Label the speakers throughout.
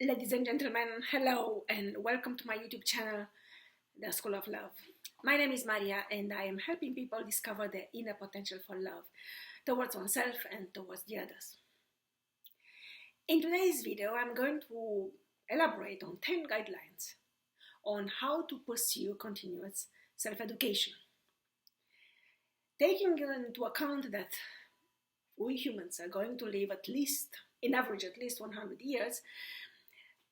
Speaker 1: Ladies and gentlemen, hello and welcome to my YouTube channel, The School of Love. My name is Maria and I am helping people discover their inner potential for love towards oneself and towards the others. In today's video, I'm going to elaborate on 10 guidelines on how to pursue continuous self-education. Taking into account that we humans are going to live in average, at least 100 years,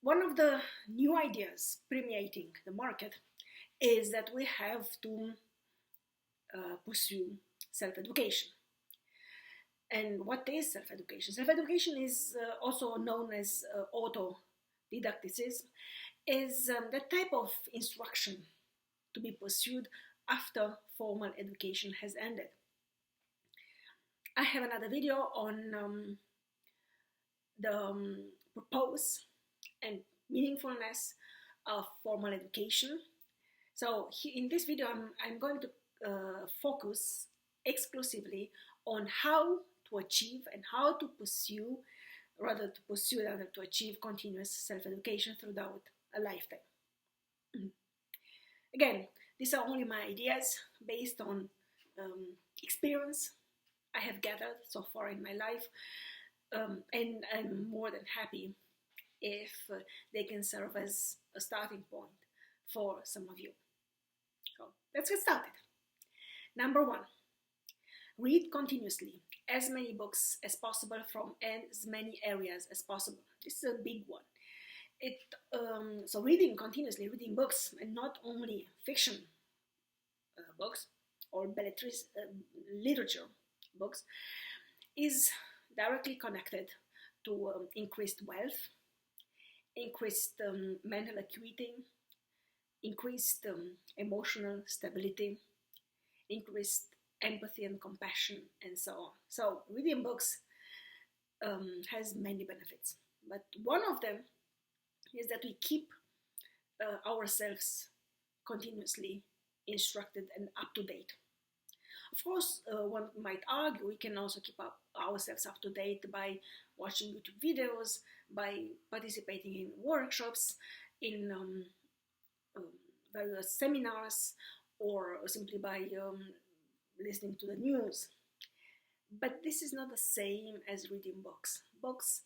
Speaker 1: one of the new ideas permeating the market is that we have to pursue self-education. And what is self-education? Self-education is also known as autodidacticism, is the type of instruction to be pursued after formal education has ended. I have another video on the purpose and meaningfulness of formal education. So in this video, I'm going to focus exclusively on how to achieve and how to pursue, rather to achieve continuous self-education throughout a lifetime. Again, these are only my ideas based on experience I have gathered so far in my life, and I'm more than happy if they can serve as a starting point for some of you. So let's get started. Number 1, read continuously as many books as possible from as many areas as possible. This is a big one. So reading books, and not only fiction books or literature books, is directly connected to increased wealth, increased mental acuity, increased emotional stability, increased empathy and compassion, and so on. So reading books has many benefits, but one of them is that we keep ourselves continuously instructed and up to date. Of course, one might argue we can also keep ourselves up to date by watching YouTube videos, by participating in workshops, in various seminars, or simply by listening to the news. But this is not the same as reading books. Books,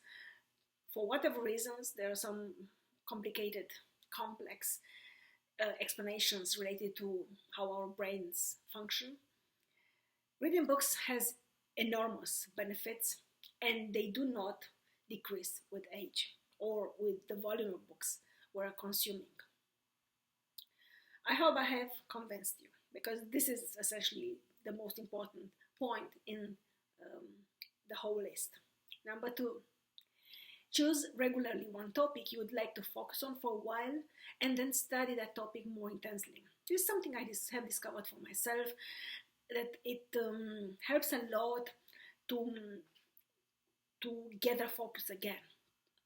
Speaker 1: for whatever reasons, there are some complicated, complex explanations related to how our brains function. Reading books has enormous benefits, and they do not decrease with age or with the volume of books we're consuming. I hope I have convinced you, because this is essentially the most important point in the whole list. Number 2, choose regularly one topic you would like to focus on for a while and then study that topic more intensely. This is something I have discovered for myself, that it helps a lot to gather focus again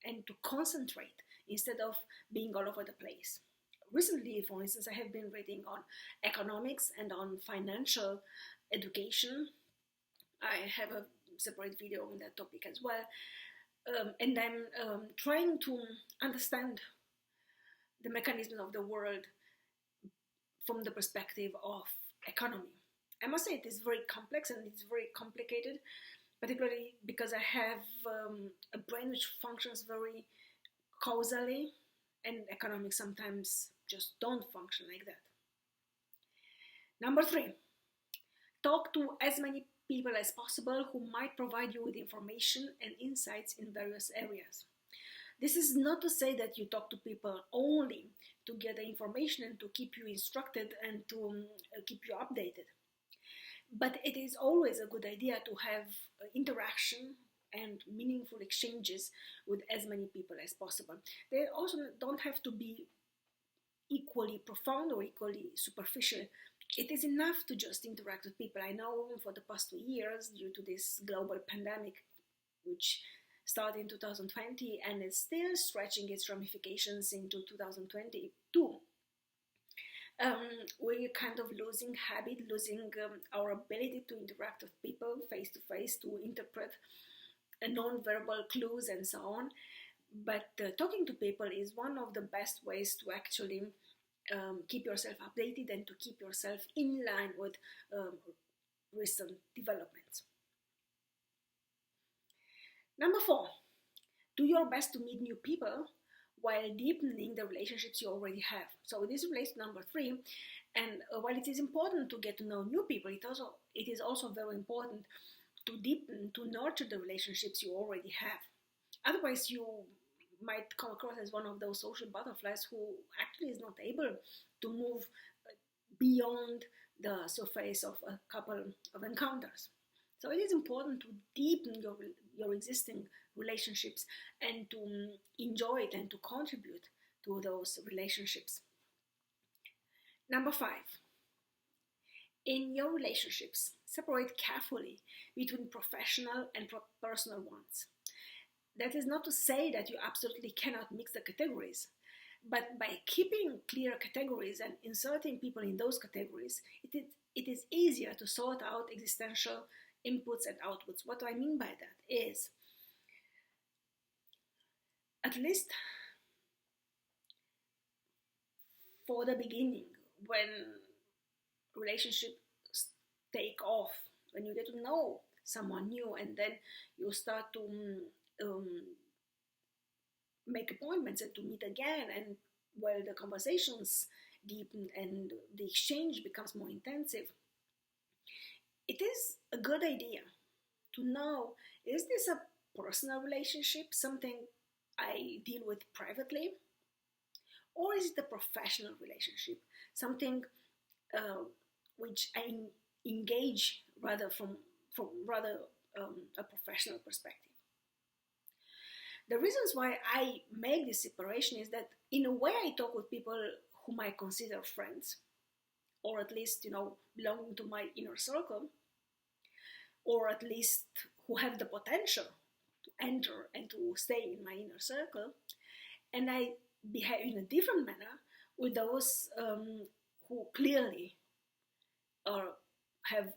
Speaker 1: and to concentrate instead of being all over the place. Recently, for instance, I have been reading on economics and on financial education. I have a separate video on that topic as well. And I'm trying to understand the mechanism of the world from the perspective of economy. I must say it is very complex and it's very complicated, particularly because I have a brain which functions very causally, and economics sometimes just don't function like that. Number 3, talk to as many people as possible who might provide you with information and insights in various areas. This is not to say that you talk to people only to get the information and to keep you instructed and to keep you updated. But it is always a good idea to have interaction and meaningful exchanges with as many people as possible. They also don't have to be equally profound or equally superficial. It is enough to just interact with people. I know for the past 2 years, due to this global pandemic, which started in 2020 and is still stretching its ramifications into 2022, we're kind of losing our ability to interact with people face to face, to interpret non-verbal clues and so on. But talking to people is one of the best ways to actually keep yourself updated and to keep yourself in line with um, recent developments. Number 4, do your best to meet new people while deepening the relationships you already have. So this relates to number 3. And while it is important to get to know new people, it is also very important to deepen, to nurture the relationships you already have. Otherwise, you might come across as one of those social butterflies who actually is not able to move beyond the surface of a couple of encounters. So it is important to deepen your existing relationships and to enjoy it and to contribute to those relationships. Number 5, in your relationships, separate carefully between professional and personal ones. That is not to say that you absolutely cannot mix the categories, but by keeping clear categories and inserting people in those categories, it is easier to sort out existential inputs and outputs. What do I mean by that is, at least for the beginning, when relationships take off, when you get to know someone new and then you start to make appointments and to meet again, and while the conversations deepen and the exchange becomes more intensive, it is a good idea to know, is this a personal relationship, something I deal with privately, or is it a professional relationship, something which I engage rather from a professional perspective. The reasons why I make this separation is that in a way I talk with people whom I consider friends, or at least, belonging to my inner circle, or at least who have the potential to enter and to stay in my inner circle, and I behave in a different manner with those who clearly have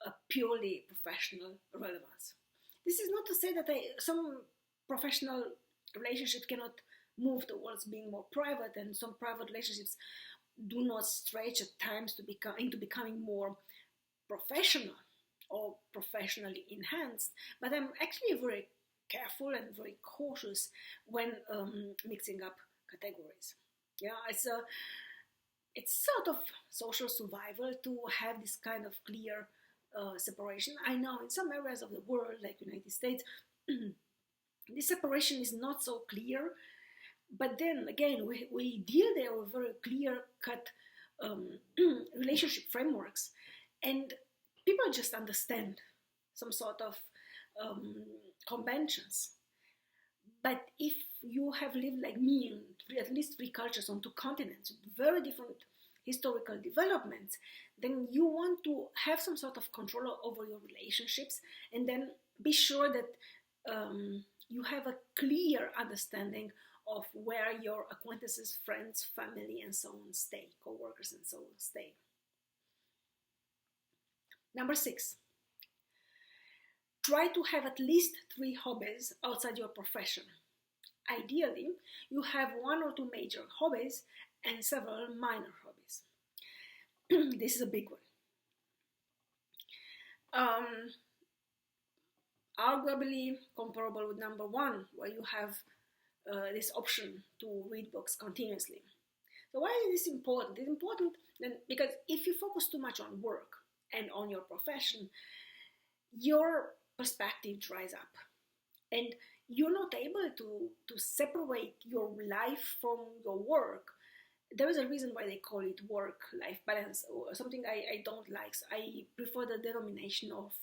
Speaker 1: a purely professional relevance. This is not to say that some professional relationships cannot move towards being more private, and some private relationships do not stretch at times into becoming more professional or professionally enhanced. But I'm actually very careful and very cautious when mixing up categories. Yeah, it's sort of social survival to have this kind of clear separation. I know in some areas of the world, like United States, this separation is not so clear. But then again, we deal there with very clear-cut relationship frameworks, and people just understand some sort of conventions. But if you have lived like me in at least 3 cultures on 2 continents, very different historical developments, then you want to have some sort of control over your relationships, and then be sure that you have a clear understanding of where your acquaintances, friends, family, and so on stay, co-workers and so on stay. Number 6, try to have at least 3 hobbies outside your profession. Ideally, you have 1 or 2 major hobbies and several minor hobbies. This is a big one. Arguably comparable with number 1, where you have this option to read books continuously. So why is this important? It's important because if you focus too much on work and on your profession, your perspective dries up, and you're not able to separate your life from your work. There is a reason why they call it work-life balance, or something I don't like. So I prefer the denomination of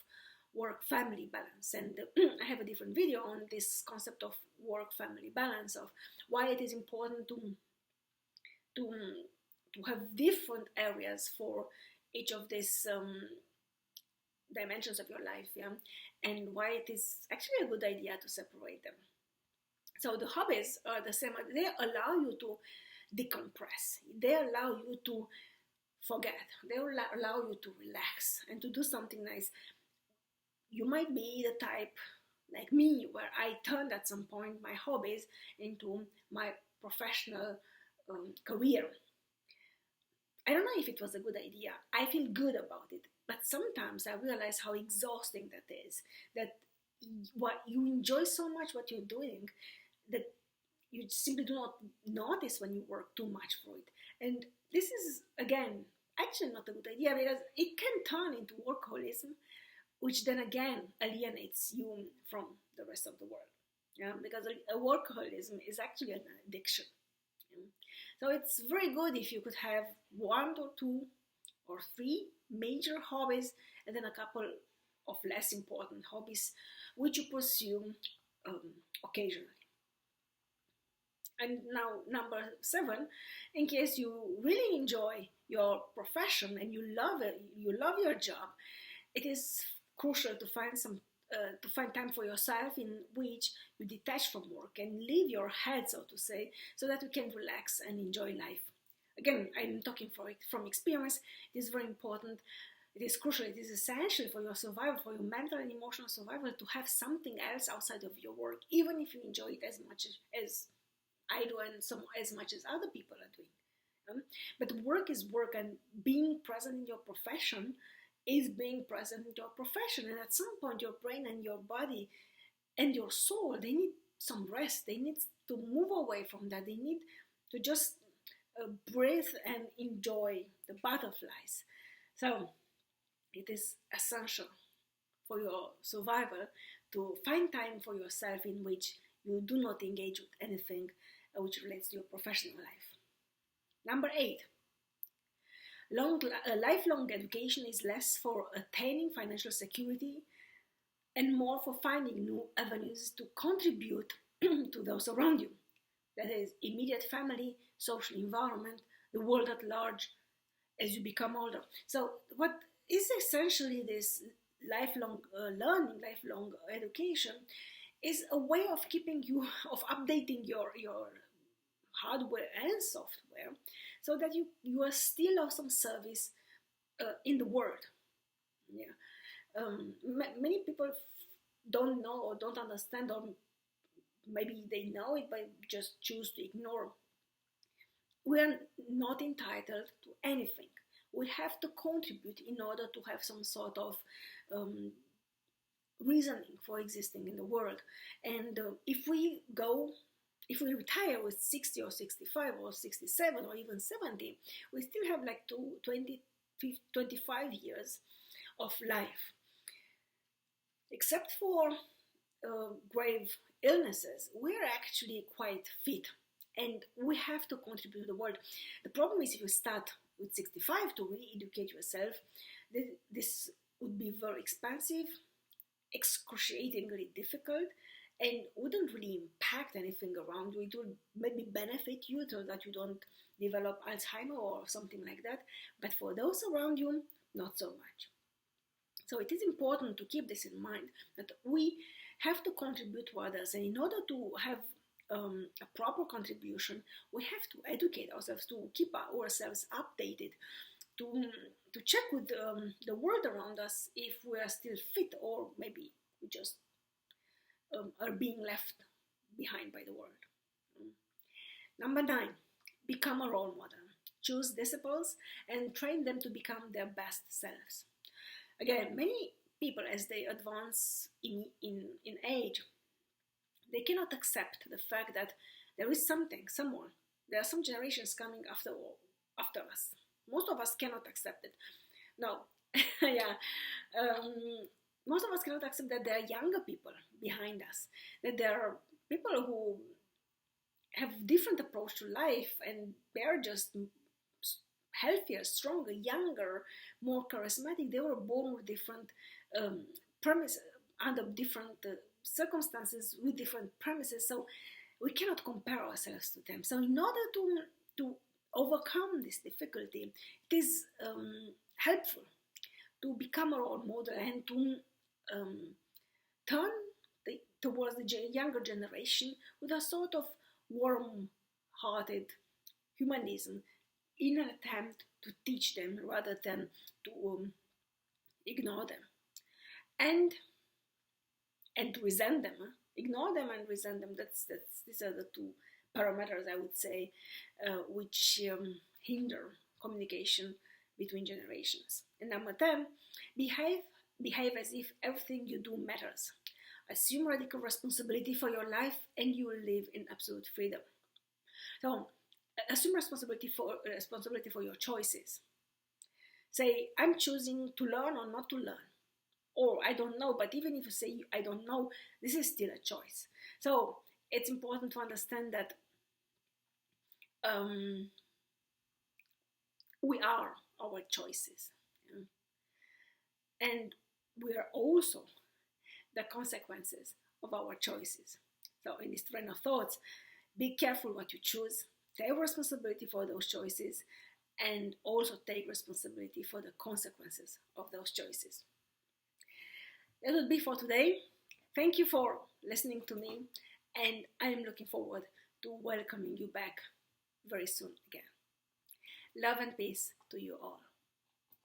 Speaker 1: work-family balance, and I have a different video on this concept of work-family balance, of why it is important to have different areas for each of these dimensions of your life, yeah, and why it is actually a good idea to separate them. So the hobbies are the same. They allow you to decompress. They allow you to forget. They allow you to relax and to do something nice. You might be the type like me, where I turned at some point my hobbies into my professional career. I don't know if it was a good idea. I feel good about it, but sometimes I realize how exhausting that is. That what you enjoy so much what you're doing, that you simply do not notice when you work too much for it. And this is again actually not a good idea, because it can turn into workaholism, which then again alienates you from the rest of the world. Yeah, because a workaholism is actually an addiction. Yeah. So it's very good if you could have one or two or three major hobbies, and then a couple of less important hobbies which you pursue um, occasionally. And now, number 7, in case you really enjoy your profession and you love your job, it is crucial to find to find time for yourself in which you detach from work and leave your head, so to say, so that you can relax and enjoy life. Again, I'm talking from experience. It is very important. It is crucial. It is essential for your survival, for your mental and emotional survival, to have something else outside of your work, even if you enjoy it as much as I do, and as much as other people are doing. But work is work, and being present in your profession is being present in your profession. And at some point, your brain and your body and your soul, they need some rest. They need to move away from that. They need to just breathe and enjoy the butterflies. So it is essential for your survival to find time for yourself in which you do not engage with anything which relates to your professional life. Number 8, lifelong education is less for attaining financial security and more for finding new avenues to contribute to those around you. That is, immediate family, social environment, the world at large as you become older. So, what is essentially this lifelong learning, lifelong education, is a way of keeping you, of updating your hardware and software, so that you are still of some service in the world. Yeah. Many people don't know or don't understand, or maybe they know it but just choose to ignore. We are not entitled to anything. We have to contribute in order to have some sort of reasoning for existing in the world. And if we retire with 60 or 65 or 67 or even 70, we still have like 25 years of life. Except for grave illnesses, we're actually quite fit, and we have to contribute to the world. The problem is, if you start with 65 to re-educate yourself, this would be very expensive, excruciatingly difficult, and wouldn't really impact anything around you. It would maybe benefit you so that you don't develop Alzheimer or something like that, but for those around you, not so much. So it is important to keep this in mind, that we have to contribute to others, and in order to have a proper contribution, we have to educate ourselves, to keep ourselves updated, to check with the world around us if we are still fit, or maybe we just are being left behind by the world. Number 9, become a role model. Choose disciples and train them to become their best selves. Again, many people, as they advance in age, they cannot accept the fact that there is someone, there are some generations coming after us. Most of us cannot accept it. No, yeah. Most of us cannot accept that there are younger people behind us, that there are people who have different approach to life, and they're just healthier, stronger, younger, more charismatic. They were born with different premises, under different circumstances, with different premises. So we cannot compare ourselves to them. So in order to overcome this difficulty, it is helpful to become a role model and to turn towards the younger generation with a sort of warm-hearted humanism, in an attempt to teach them rather than to ignore them. And and resent them. Ignore them and resent them. These are the two parameters, I would say, which hinder communication between generations. And number 10, behave as if everything you do matters. Assume radical responsibility for your life, and you will live in absolute freedom. So, assume responsibility for your choices. Say, I'm choosing to learn or not to learn. Or I don't know, but even if you say I don't know, this is still a choice. So it's important to understand that we are our choices. And we are also the consequences of our choices. So in this train of thoughts, be careful what you choose, take responsibility for those choices, and also take responsibility for the consequences of those choices. That would be for today. Thank you for listening to me, and I am looking forward to welcoming you back very soon again. Love and peace to you all.